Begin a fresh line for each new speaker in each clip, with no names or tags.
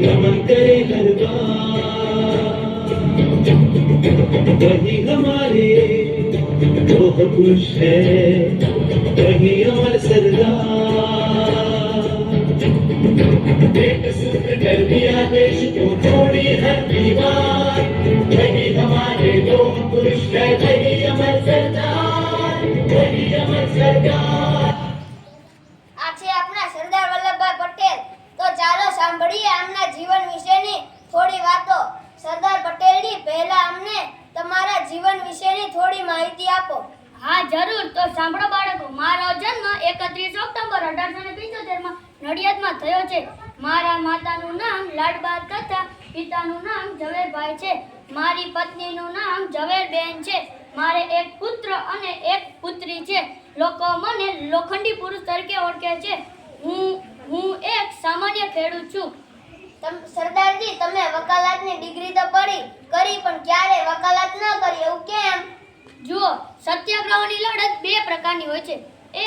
नमन करे हर बार, वही हमारे लोह पुरुष है, वही अमर सरदार। एक सूत्र कर दिया देश को छोड़ी हर दीवार, वही हमारे लोह पुरुष है, वही अमर सरदार, वही अमर सरदार।
આજે આપણા સરદાર વલ્લભભાઈ પટેલ. તો ચાલો સાંભળીએ આમના જીવન વિશેની થોડી વાતો. સરદાર પટેલજી, પહેલા અમને તમારા જીવન વિશેની થોડી માહિતી આપો.
હા જરૂર. તો સાંભળો બાળકો, મારો જન્મ 31 ઓક્ટોબર 1875 નડિયાદમાં થયો છે. મારા માતાનું નામ લાડબા તથા પિતાનું નામ ઝવેરભાઈ છે. મારી પત્નીનું નામ ઝવેરબેન છે. મારે એક પુત્ર અને એક પુત્રી છે. લોકો મને લોખંડી પુરુષ તરીકે ઓળખે છે. હું એક સામાન્ય ખેડૂત છું.
સરદારજી, તમે વકાલતની ડિગ્રી તો કરી પણ ક્યારે વકાલત ન કરી, એવું કેમ?
જુઓ, સત્યાગ્રહની લડત બે પ્રકારની હોય છે.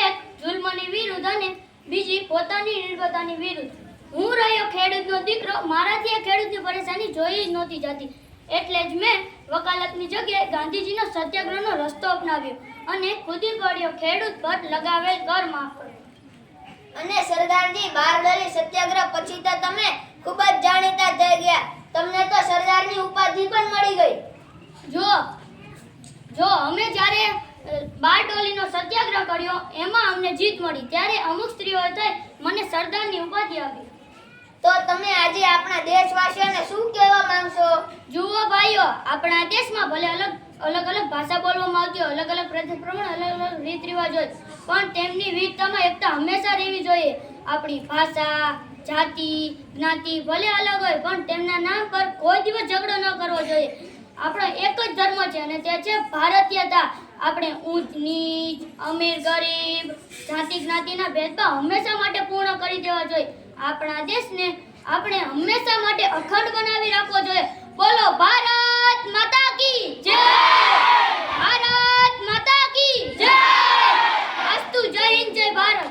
એક જુલ્મની વિરુદ્ધ અને બીજી પોતાની નિર્ભરતાની વિરુદ્ધ. હું રહ્યો ખેડૂતનો દીકરો, મારાથી આ ખેડૂતની પરેશાની જોઈ જ નહોતી જતી. એટલે જ મેં વકાલતની જગ્યાએ ગાંધીજીનો સત્યાગ્રહનો રસ્તો અપનાવ્યો અને કૂદી પડ્યો ખેડૂત પર લગાવેલ કર માફ કર્યો.
અને સરદારજી, બારડોલી સત્યાગ્રહ પછી તો તમે ખૂબ જ જાણીતા થઈ ગયા. તમને તો સરદારની ઉપાધિ પણ મળી ગઈ.
જો અમે જ્યારે બારડોલીનો સત્યાગ્રહ કર્યો એમાં અમને જીત મળી, ત્યારે અમુક સ્ત્રીઓએ થઈ મને સરદારની ઉપાધિ આપી.
તો તમે આજે આપણા દેશવાસીઓને શું કહેવા માંગશો?
જુઓ ભાઈઓ, આપણા દેશમાં ભલે અલગ અલગ ભાષા બોલવામાં આવતી હોય, અલગ પ્રદેશ પ્રમાણે અલગ રીત રિવાજ હોય, પણ તેમની વિવિધતામાં એકતા હંમેશા રહેવી જોઈએ. આપણી ભાષા, જાતિ, જ્ઞાતિ ભલે અલગ હોય, પણ તેમના નામ પર કોઈ દિવસ ઝઘડો ન કરવો જોઈએ. આપણો એક જ ધર્મ છે અને તે છે ભારતીયતા. આપણે ઊંચ નીચ, અમીર ગરીબ, જાતિ જ્ઞાતિના ભેદભાવ હંમેશા માટે પૂર્ણ કરી દેવા જોઈએ. આપણા દેશને આપણે હંમેશા માટે અખંડ બનાવી રાખવો જોઈએ. બોલો ભારત